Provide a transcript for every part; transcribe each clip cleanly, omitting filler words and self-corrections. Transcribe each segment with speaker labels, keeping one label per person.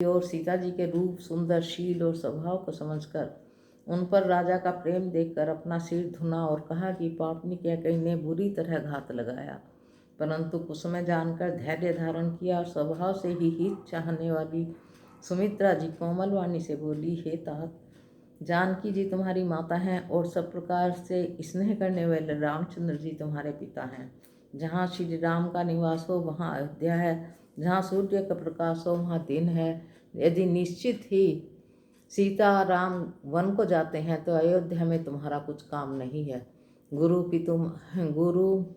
Speaker 1: और सीता जी के रूप, सुंदर शील और स्वभाव को समझकर उन पर राजा का प्रेम देखकर अपना सिर धुना और कहा कि पापनी कैकेयी ने बुरी तरह घात लगाया, परंतु कुसुम जानकर धैर्य धारण किया और स्वभाव से ही हित चाहने वाली सुमित्रा जी कोमल वाणी से बोली, हे तात, जानकी जी तुम्हारी माता हैं और सब प्रकार से स्नेह करने वाले रामचंद्र जी तुम्हारे पिता हैं। जहाँ श्री राम का निवास हो वहाँ अयोध्या है, जहाँ सूर्य का प्रकाश हो वहाँ दिन है। यदि निश्चित ही सीता राम वन को जाते हैं तो अयोध्या में तुम्हारा कुछ काम नहीं है। गुरु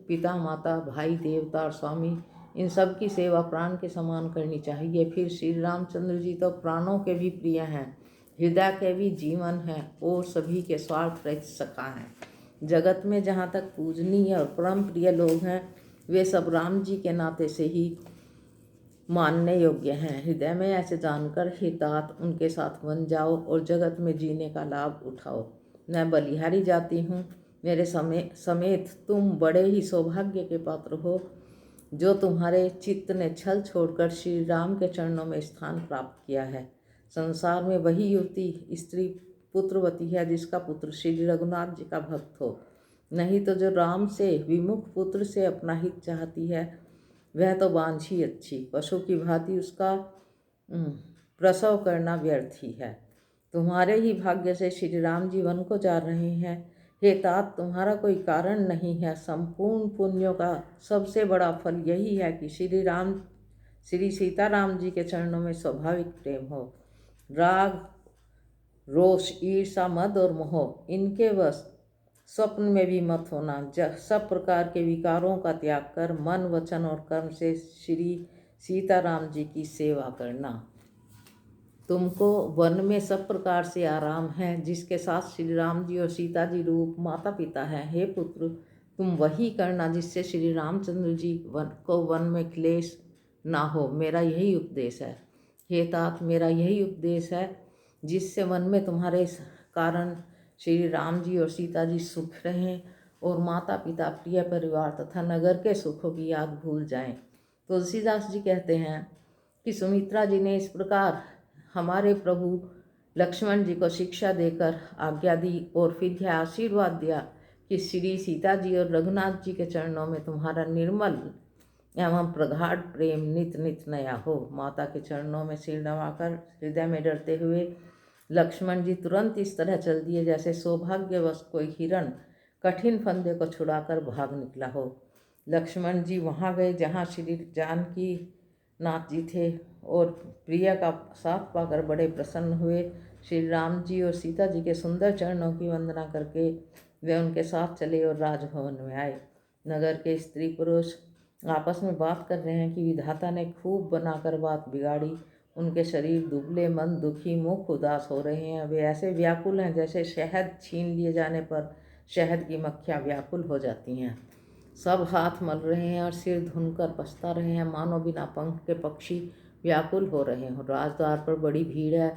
Speaker 1: पिता माता भाई देवता और स्वामी इन सब की सेवा प्राण के समान करनी चाहिए। फिर श्री रामचंद्र जी तो प्राणों के भी प्रिय हैं, हृदय के भी जीवन हैं और सभी के स्वार्थ रहित सखा हैं। जगत में जहाँ तक पूजनीय और परम प्रिय लोग हैं वे सब राम जी के नाते से ही मानने योग्य हैं। हृदय में ऐसे जानकर हे तात उनके साथ बन जाओ और जगत में जीने का लाभ उठाओ। मैं बलिहारी जाती हूँ, मेरे समेत तुम बड़े ही सौभाग्य के पात्र हो जो तुम्हारे चित्त ने छल छोड़कर श्री राम के चरणों में स्थान प्राप्त किया है। संसार में वही युवती स्त्री पुत्रवती है जिसका पुत्र श्री रघुनाथ जी का भक्त हो, नहीं तो जो राम से विमुख पुत्र से अपना हित चाहती है वह तो बांझी अच्छी पशु की भांति उसका प्रसव करना व्यर्थ ही है। तुम्हारे ही भाग्य से श्री राम जी वन को जा रहे हैं। हे तात, तुम्हारा कोई कारण नहीं है। संपूर्ण पुण्यों का सबसे बड़ा फल यही है कि श्री सीताराम जी के चरणों में स्वाभाविक प्रेम हो। राग, रोष, ईर्षा, मद और मोह इनके वश स्वप्न में भी मत होना। सब प्रकार के विकारों का त्याग कर मन, वचन और कर्म से श्री सीताराम जी की सेवा करना। तुमको वन में सब प्रकार से आराम है, जिसके साथ श्री राम जी और सीता जी रूप माता पिता हैं। हे पुत्र, तुम वही करना जिससे श्री रामचंद्र जी को वन में क्लेश ना हो। मेरा यही उपदेश है। हे तात, मेरा यही उपदेश है जिससे वन में तुम्हारे कारण श्री राम जी और सीता जी सुख रहें और माता पिता, प्रिय परिवार तथा नगर के सुखों की याद भूल जाएं। तुलसीदास जी कहते हैं कि सुमित्रा जी ने इस प्रकार हमारे प्रभु लक्ष्मण जी को शिक्षा देकर आज्ञा दी और फिर यह आशीर्वाद दिया कि श्री सीता जी और रघुनाथ जी के चरणों में तुम्हारा निर्मल एवं प्रगाढ़ प्रेम नित नित नया हो। माता के चरणों में सिर नवाकर हृदय में डरते हुए लक्ष्मण जी तुरंत इस तरह चल दिए जैसे सौभाग्यवश कोई हिरण कठिन फंदे को छुड़ाकर भाग निकला हो। लक्ष्मण जी वहाँ गए जहाँ श्री जानकी नाथ जी थे और प्रिया का साथ पाकर बड़े प्रसन्न हुए। श्री राम जी और सीता जी के सुंदर चरणों की वंदना करके वे उनके साथ चले और राजभवन में आए। नगर के स्त्री पुरुष आपस में बात कर रहे हैं कि विधाता ने खूब बनाकर बात बिगाड़ी। उनके शरीर दुबले, मन दुखी, मुख उदास हो रहे हैं। वे ऐसे व्याकुल हैं जैसे शहद छीन लिए जाने पर शहद की मक्खियाँ व्याकुल हो जाती हैं। सब हाथ मल रहे हैं और सिर धुनकर पछता रहे हैं, मानो बिना पंख के पक्षी व्याकुल हो रहे हों। राजद्वार पर बड़ी भीड़ है,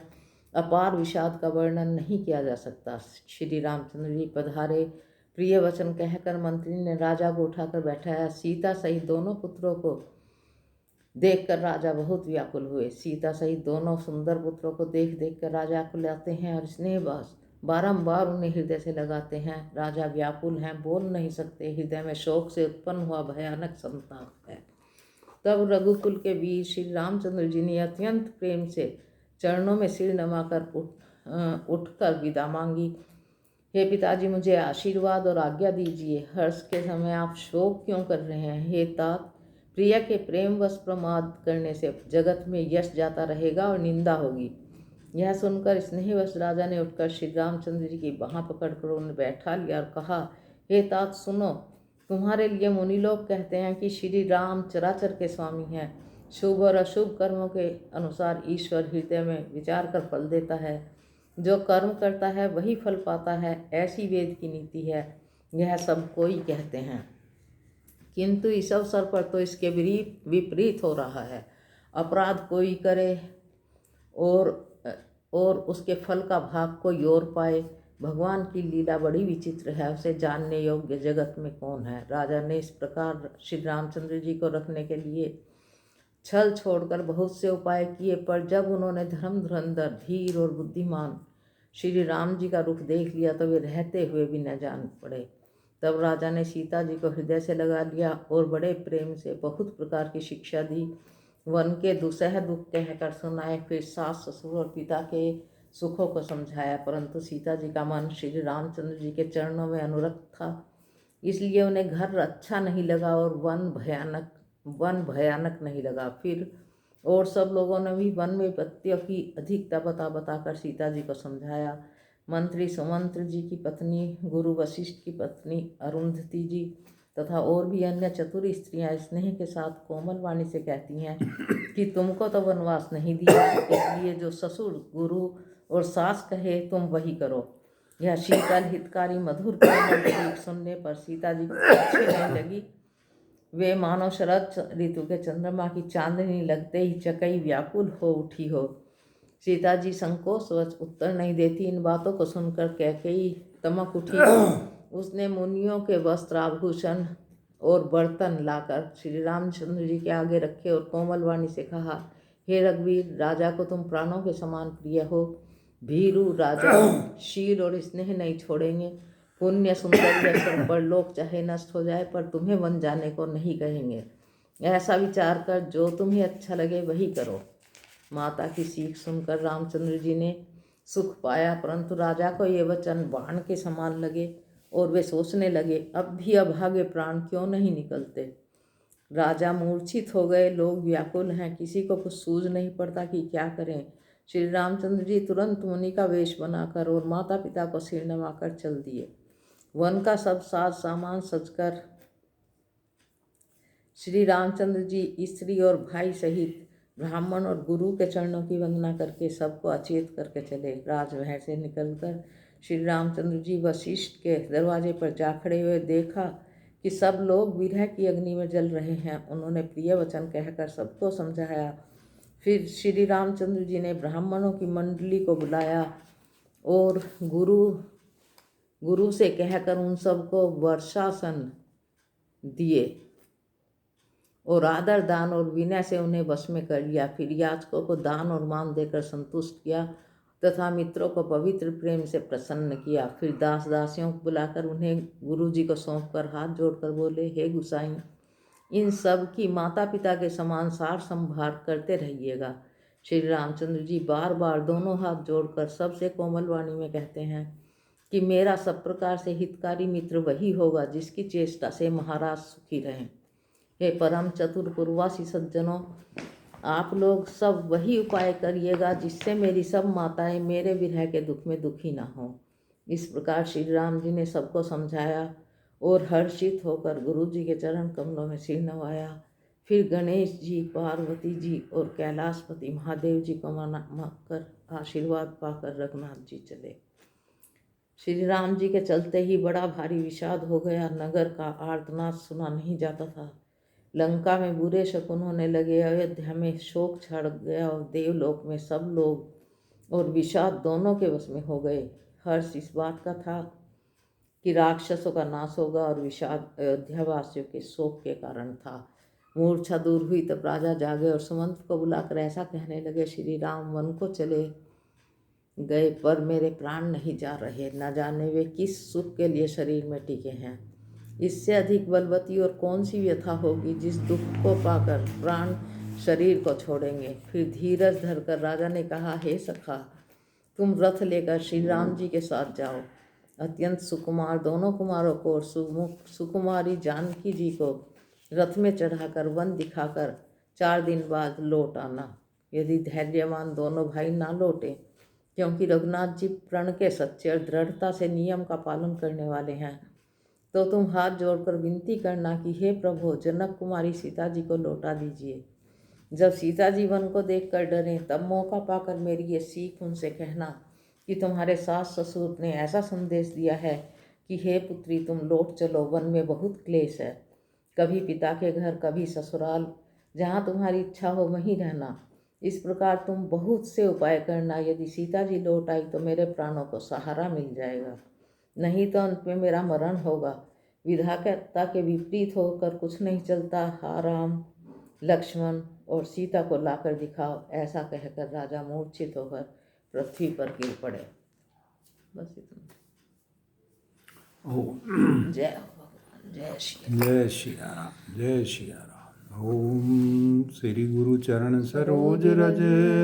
Speaker 1: अपार विषाद का वर्णन नहीं किया जा सकता। श्री रामचंद्र जी पधारे। प्रिय वचन कहकर मंत्री ने राजा को उठाकर बैठाया। सीता सहित दोनों पुत्रों को देखकर राजा बहुत व्याकुल हुए। सीता सहित दोनों सुंदर पुत्रों को देख देख कर राजा को लाते हैं और स्नेहवश बारंबार उन्हें हृदय से लगाते हैं। राजा व्याकुल हैं, बोल नहीं सकते। हृदय में शोक से उत्पन्न हुआ भयानक संताप है। तब रघुकुल के वीर श्री रामचंद्र जी ने अत्यंत प्रेम से चरणों में सिर नमाकर उठकर विदा मांगी। हे पिताजी, मुझे आशीर्वाद और आज्ञा दीजिए। हर्ष के समय आप शोक क्यों कर रहे हैं? हे तात, प्रिया के प्रेमवश प्रमाद करने से जगत में यश जाता रहेगा और निंदा होगी। यह सुनकर स्नेहवश राजा ने उठकर श्री रामचंद्र जी की बाँह पकड़कर उन्हें बैठा लिया और कहा, हे तात सुनो, तुम्हारे लिए मुनि लोग कहते हैं कि श्री राम चराचर के स्वामी हैं। शुभ और अशुभ कर्मों के अनुसार ईश्वर हृदय में विचार कर फल देता है। जो कर्म करता है वही फल पाता है, ऐसी वेद की नीति है। यह सब कोई कहते हैं, किंतु इस अवसर पर तो इसके विपरीत हो रहा है। अपराध कोई करे और उसके फल का भाग कोई और पाए। भगवान की लीला बड़ी विचित्र है, उसे जानने योग्य जगत में कौन है। राजा ने इस प्रकार श्री रामचंद्र जी को रखने के लिए छल छोड़कर बहुत से उपाय किए, पर जब उन्होंने धर्म धुरंधर, धीर और बुद्धिमान श्री राम जी का रुख देख लिया तो वे रहते हुए भी न जान पड़े। तब राजा ने सीता जी को हृदय से लगा लिया और बड़े प्रेम से बहुत प्रकार की शिक्षा दी। वन के दुसह दुख कहकर सुनाए, फिर सास ससुर और पिता के सुखों को समझाया। परंतु सीता जी का मन श्री रामचंद्र जी के चरणों में अनुरक्त था, इसलिए उन्हें घर अच्छा नहीं लगा और वन भयानक नहीं लगा। फिर और सब लोगों ने भी वन में विपत्तियों की अधिकता बताकर सीता जी को समझाया। मंत्री सुमंत्र जी की पत्नी, गुरु वशिष्ठ की पत्नी अरुंधति जी तथा और भी अन्य चतुर स्त्रियां स्नेह के साथ कोमल वाणी से कहती हैं कि तुमको तो वनवास नहीं दिया, इसलिए जो ससुर, गुरु और सास कहे तुम वही करो। यह शीतल हितकारी मधुर कोमल गीत सुनने पर सीता जी को अच्छी नहीं लगी। वे मानो शरद ऋतु के चंद्रमा की चांदनी लगते ही चकई व्याकुल हो उठी हो। सीता जी संकोचवश उत्तर नहीं देती। इन बातों को सुनकर कैकेयी तमक उठी। उसने मुनियों के वस्त्र, आभूषण और बर्तन लाकर श्री रामचंद्र जी के आगे रखे और कोमल वाणी से कहा, हे रघुवीर, राजा को तुम प्राणों के समान प्रिय हो। भीरु राजा शील और स्नेह नहीं छोड़ेंगे। पुण्य सुंदर यश पर लोक चाहे नष्ट हो जाए, पर तुम्हें वन जाने को नहीं कहेंगे। ऐसा विचार कर जो तुम्हें अच्छा लगे वही करो। माता की सीख सुनकर रामचंद्र जी ने सुख पाया, परंतु राजा को ये वचन बाण के समान लगे और वे सोचने लगे, अब भी अभागे प्राण क्यों नहीं निकलते। राजा मूर्छित हो गए, लोग व्याकुल हैं, किसी को कुछ सूझ नहीं पड़ता कि क्या करें। श्री रामचंद्र जी तुरंत मुनि का वेश बनाकर और माता पिता को सिर नवाकर चल दिए। वन का सब साज सामान सजकर श्री रामचंद्र जी स्त्री और भाई सहित ब्राह्मण और गुरु के चरणों की वंदना करके सबको अचेत करके चले। राजमहल से निकलकर श्री रामचंद्र जी वशिष्ठ के दरवाजे पर जा खड़े हुए, देखा कि सब लोग विरह की अग्नि में जल रहे हैं। उन्होंने प्रिय वचन कहकर सबको समझाया। फिर श्री रामचंद्र जी ने ब्राह्मणों की मंडली को बुलाया और गुरु से कहकर उन सबको वर्षासन दिए और आदर, दान और विनय से उन्हें वश में कर लिया। फिर याचकों को दान और मान देकर संतुष्ट किया तथा मित्रों को पवित्र प्रेम से प्रसन्न किया। फिर दास दासियों को बुलाकर उन्हें गुरु जी को सौंपकर हाथ जोड़कर बोले, हे गुसाई, इन सब की माता पिता के समान सार संभार करते रहिएगा। श्री रामचंद्र जी बार बार दोनों हाथ जोड़कर सबसे कोमल वाणी में कहते हैं कि मेरा सब प्रकार से हितकारी मित्र वही होगा जिसकी चेष्टा से महाराज सुखी रहें। हे परम चतुर पूर्वासी सज्जनों, आप लोग सब वही उपाय करिएगा जिससे मेरी सब माताएं मेरे विरह के दुख में दुखी ना हो। इस प्रकार श्री राम जी ने सबको समझाया और हर्षित होकर गुरु जी के चरण कमलों में सिर नवाया। फिर गणेश जी, पार्वती जी और कैलाशपति महादेव जी को मनाकर आशीर्वाद पाकर रघुनाथ जी चले। श्री राम जी के चलते ही बड़ा भारी विषाद हो गया। नगर का आर्तनाद सुना नहीं जाता था। लंका में बुरे शकुन होने लगे, अयोध्या में शोक छा गया और देवलोक में सब लोग और विषाद दोनों के वश में हो गए। हर्ष इस बात का था कि राक्षसों का नाश होगा और विषाद अयोध्यावासियों के शोक के कारण था। मूर्छा दूर हुई तब राजा जागे और सुमंत्र को बुलाकर ऐसा कहने लगे, श्री राम वन को चले गए पर मेरे प्राण नहीं जा रहे, न जाने वे किस सुख के लिए शरीर में टिके हैं। इससे अधिक बलवती और कौन सी व्यथा होगी जिस दुख को पाकर प्राण शरीर को छोड़ेंगे। फिर धीरज धरकर राजा ने कहा, हे सखा, तुम रथ लेकर श्री राम जी के साथ जाओ। अत्यंत सुकुमार दोनों कुमारों को और सुकुमारी जानकी जी को रथ में चढ़ाकर वन दिखाकर 4 दिन बाद लौट आना। यदि धैर्यवान दोनों भाई ना लौटे, क्योंकि रघुनाथ जी प्रण के सच्चे और दृढ़ता से नियम का पालन करने वाले हैं, तो तुम हाथ जोड़कर विनती करना कि हे प्रभु, जनक कुमारी सीता जी को लौटा दीजिए। जब सीता जी वन को देखकर डरें, तब मौका पाकर मेरी ये सीख उनसे कहना कि तुम्हारे सास ससुर ने ऐसा संदेश दिया है कि हे पुत्री, तुम लौट चलो, वन में बहुत क्लेश है। कभी पिता के घर, कभी ससुराल, जहाँ तुम्हारी इच्छा हो वहीं रहना। इस प्रकार तुम बहुत से उपाय करना। यदि सीता जी लौट आई तो मेरे प्राणों को सहारा मिल जाएगा, नहीं तो अंत में मेरा मरण होगा। विधाता के विपरीत होकर कुछ नहीं चलता। हा राम, लक्ष्मण और सीता को लाकर दिखाओ। ऐसा कहकर राजा मूर्छित होकर पृथ्वी पर गिर पड़े। बस इतना। जय हो भगवान। जय श्री
Speaker 2: जय सिया राम। जय सिया राम। ओम श्री गुरु चरण सरोज रज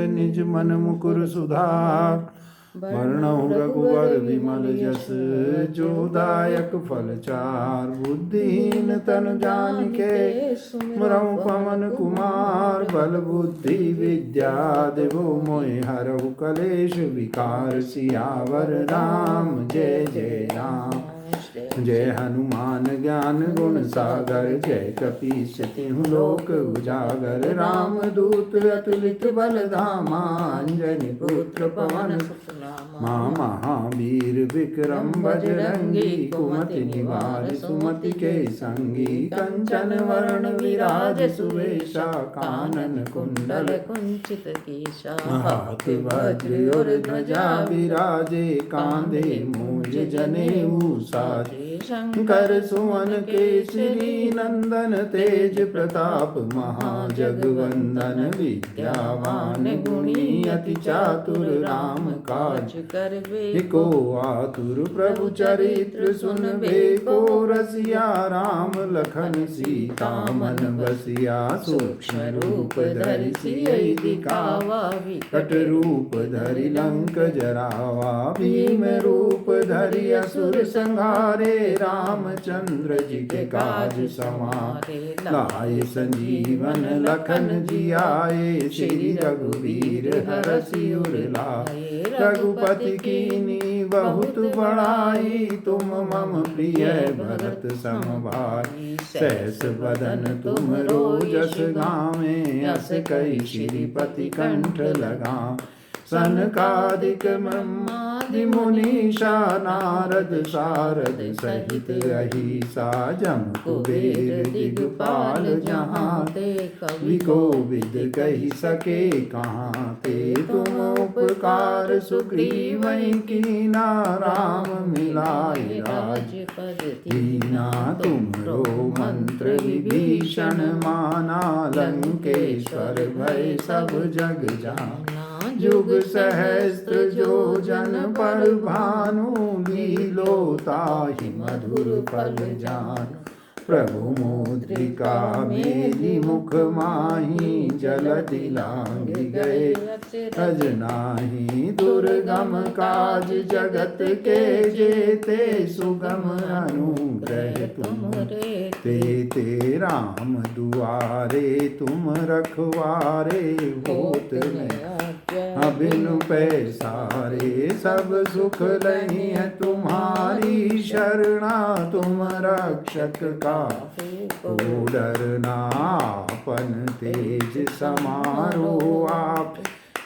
Speaker 2: निज मन मुकुर सुधार। वर्णहु रघुवर विमल यस जो दायक फल चार। बुद्धिहीन तनु जानिके सुमिरौ पवन कुमार। बल बुद्धि विद्या देवो मोहि हरहु कलेश विकार। सियावर राम जय जय राम। जय हनुमान ज्ञान गुण सागर। जय कपीस तिहु लोक उजागर। राम दूत अतुलित बल धामा। अंजनी पुत्र पवन सुत नामा। महावीर विक्रम बजरंगी। कुमति निवार सुमति के संगी। कंचन वरण विराज सुवेशा। कानन कुंडल
Speaker 1: कुंचित केशा।
Speaker 2: हाथ वज्र और ध्वजा विराजे। कांधे मूंज जनेऊ साजे। शंकर सुवन केसरी नंदन। तेज प्रताप महाजगवंदन। विद्यावान गुणी अति चातुर। राम काज करबे को आतुर। प्रभु चरित्र सुनबे को रसिया। राम लखन सीता मन बसिया। सूक्ष्म रूप धरि सियहि दिखावा। विकट रूप धरि लंक जरावा। भीम रूप धरि असुर संहारे। रामचंद्र जी के काज समारे। लाए संजीवन लखन जियाए। श्री रघुवीर हरषि उर लाए। रघुपति कीनी बहुत बड़ाई। तुम मम प्रिय भरत सम भाई। सहस बदन तुम रोजस गावें। अस कई श्रीपति कंठ लगावें। सनकादिक ब्रह्मादि मुनीषा। नारद सारद सहित अहिसा। जम कुबेर दिगपाल जहाँ ते। कवि कोविद कहि सके कहाँ ते। तुम उपकार सुग्रीवहि कीना। राम मिलाए राजपद दीना। तुमरो मंत्र विभीषण माना। लंकेश्वर भय सब जग जाना। जुग सहस्त्र जो जन पर भानु। लीलो ताहि मधुर फल जानु। प्रभु मुद्रिका मेली मुख माही। जलधि लांघि गए अजनाहि। दुर्गम काज जगत के जेते। सुगम अनुग्रह तुम ते राम दुआरे। तुम रखवारे होत न अबिनु पैसारे। सब सुख लही है तुम्हारी शरणा। तुम रक्षक का को डरना। आपन तेज समारो आप।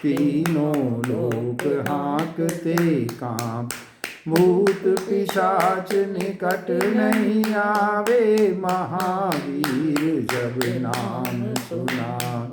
Speaker 2: तीनों लोक हाँकते कांप। भूत पिशाच निकट नहीं आवे। महावीर जब नाम सुना।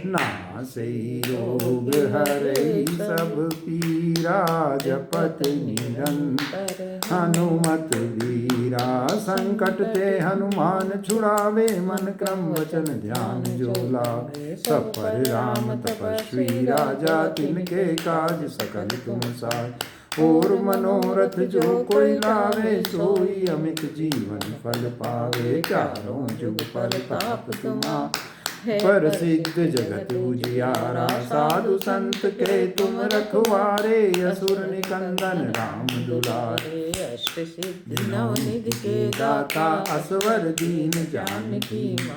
Speaker 2: नासे रोग हरै सब पीरा। जपत निरंतर हनुमत वीरा। संकट ते हनुमान छुड़ावे। मन क्रम वचन ध्यान जो लावे। सब पर राम तपस्वी राजा। तिनके काज सकल तुम साज। और मनोरथ जो कोई लावे। सोई अमित जीवन फल पावे। चारों जुग परताप तुम्हारा। पर सिद्ध जगत उजियारा। साधु संत के तुम रखवारे। असुर निकंदन राम दुलारे। अष्ट सिद्धि नवनिधि के दाता। असवर दीन जानकी मां।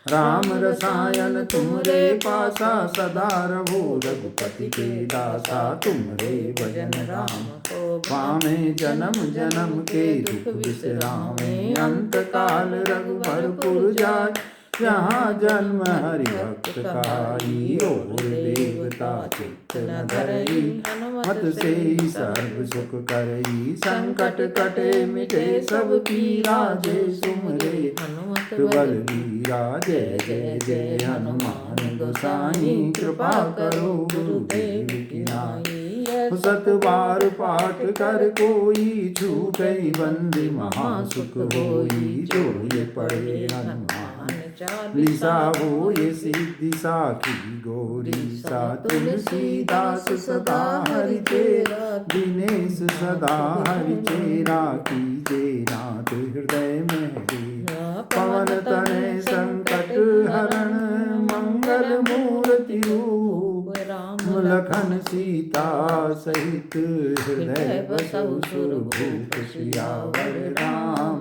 Speaker 2: राम रसायन तुमरे पासा। सदा रहो रघुपति के दासा। तुमरे भजन राम को पावे। जन्म जन्म के दुख बिसरावे। अंत काल रघुबरपुर जाय। जहाँ जन्म हरि भक्त काई। और देवता चित्त न धरई। मत से सर्व सुख करई। संकट कटे मिटे सब पीरा। जय सुमरे हनुमत बलवीरा। जय जय जय हनुमान गोसाई। कृपा करो गुरुदेव की नाई। सत बार पाठ कर कोई। छूटई बंदी महासुख होई। जो ये पढ़े हनुमान लिसा हो ये सिद्धि साखी गौरी सा तुलसीदास सदा हरि तेरा दिनेश सदा हरि तेरा कीजे नाथ हृदय में पवन तनय संकट हरण मंगल मूर्ति रूप राम लखन सीता सहित हृदय बसहु सुरभूप सियावर राम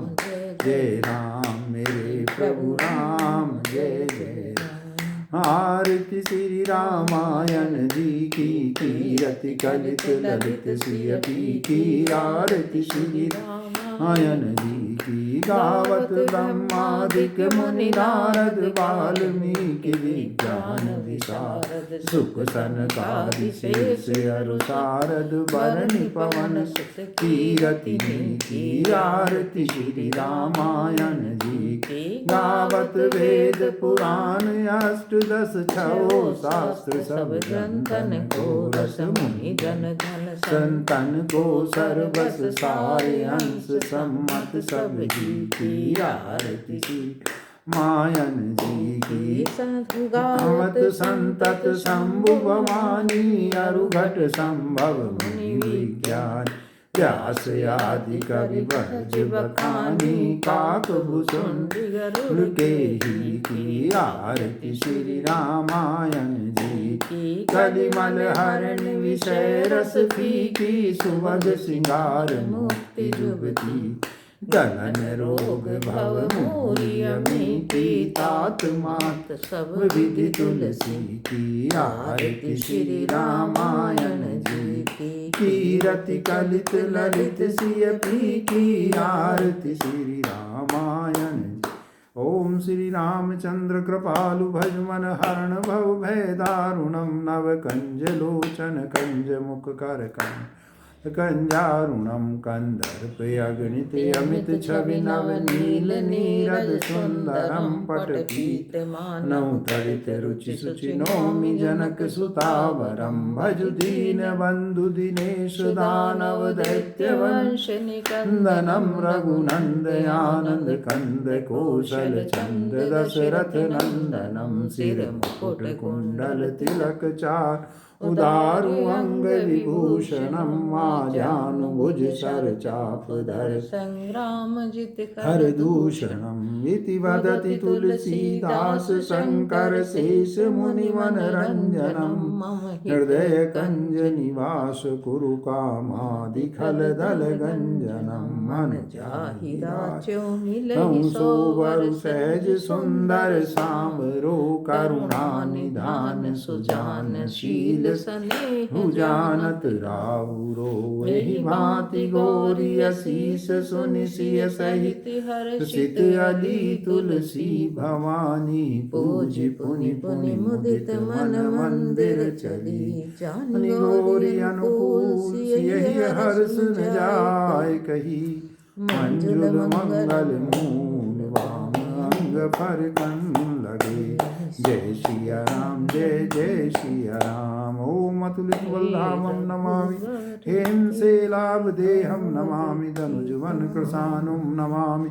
Speaker 2: जय राम मेरे प्रभु राम जय जय राम। आरती श्री रामायण जी की कीरति कलित ललित सियपी की आरती श्री रामायण जी की गावत ब्रह्मादिक मुनि नारद वाल्मीकि विज्ञान विशारद सुख सनकादि शेष अरु शारद बरनि पवन सुत कीरति की आरती श्री रामायण जी की गावत वेद पुराण अष्टदश छो शास्त्र सब ग्रंथन को रस मुनि जन धन संतन को सर्वस सारे अंश सम्मत सब जी की आरती श्री मायन जी की गावत संतत शंभु भवानी अरुघट संभव मुनि विज्ञान व्यास आदि कवि भज बखानी काक भुसुंडी गरुड़ के ही की आरती श्री रामायण जी की कलिमल हरण विषय रस फीकी सुवध सिंगार मुक्ति जुबती गगन रोग भव मोरी अमिति तात मात सब विधि तुलसी की आरती श्री रामायण जी की कीरति कलित ललित सियपी की आरती श्री रामायण। ओम श्री रामचंद्र कृपालु भजमन हरण भव भय दारुणम नव कंज लोचन कंज मुख कर कंजारुणम कंदर्प अगणित अमित छवि नव नील नीरद सुंदरम पट पीत मानव तरित रुचि सुचि नौमि जनक सुतावरम भजु दीन बंधु दिनेश दानव दैत्य वंश निकंदनम रघुनंद आनंद कंद कौशल चंद दशरथ नंदनम सिर मुकुट कुंडल तिलक चार उदारु अंग विभूषणम माजानुभुज शर चाप धर संग्राम जित कर दूषणम इति वदति तुलसीदास शंकर शेष मुनि मन रंजनम हृदय कंज निवास कुरु कामादि खल दल गंजनम मन जाहि राच्यो मिलहि सोवर सहज सुंदर सामरो करुणा निधान सुजान शील स्नेह जानत राउरो एहि भांति गौरी असीस सुनि सिय सहित हर्षित अली तुलसी भवानी पूज पुनि पुनि मुदित मन मंदिर चली जानि गौरी अनुकूल सिय हर्ष न जाय कही मंजुल मंगल मूल वाम अंग फर कन लगे जय सिया राम जय जय सिया राम। ओम अतुलित बलधामं नमामि हेम शैलाभ देहं नमामि धनुजवन कृशानुं नमामि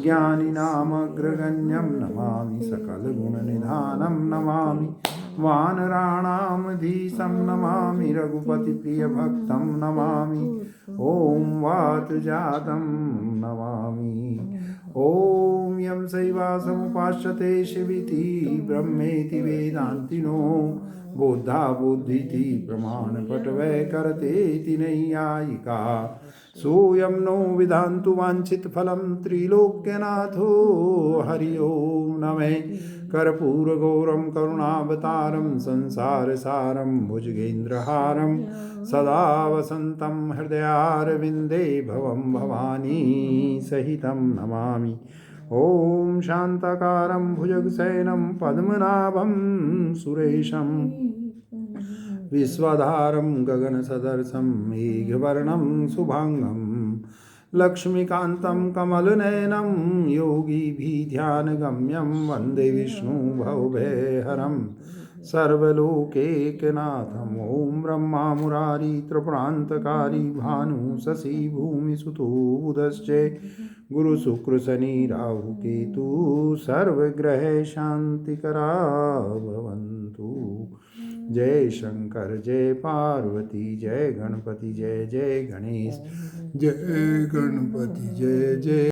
Speaker 2: ज्ञानी नामग्रगण्यं नमामि सकल गुण निधानं नमामि वानराणामधीशं नमामि रघुपति प्रिय भक्तं नमामि ओम वातजातं नमामि। ओम यं शैवासमुपाश्यते शिविति ब्रह्मेति वेदान्तिनो बोधा बुद्धिति प्रमाणपटवै करतेति नैयायिका सोऽयं नो विधान्तु वाञ्छितफलं त्रिलोक्यनाथो हरि ओं नमः कर्पूरगौरं करुणावतारं संसारसारं भुजगेन्द्रहारं सदा वसन्तं हृदयारविन्दे भवं भवानी सहितं नमामि। ॐ शान्ताकारं भुजगशयनं पद्मनाभं सुरेशं विश्वधारं गगनसदर्शं मेघवर्णं शुभांगं लक्ष्मीकान्तं कमलनयनं योगिभिर्ध्यानगम्यं वन्दे विष्णु भवभयहरं सर्वलोकैकनाथम् ॐ ब्रह्मा मुरारी त्रिपुरान्तकारी भानु शशि भूमिसुतो बुधश्च गुरु शुक्र शनि राहु केतु सर्वग्रह शांतिकरा भवन्तु। जय शंकर जय पार्वती जय गणपति जय जय गणेश जय गणपति जय जय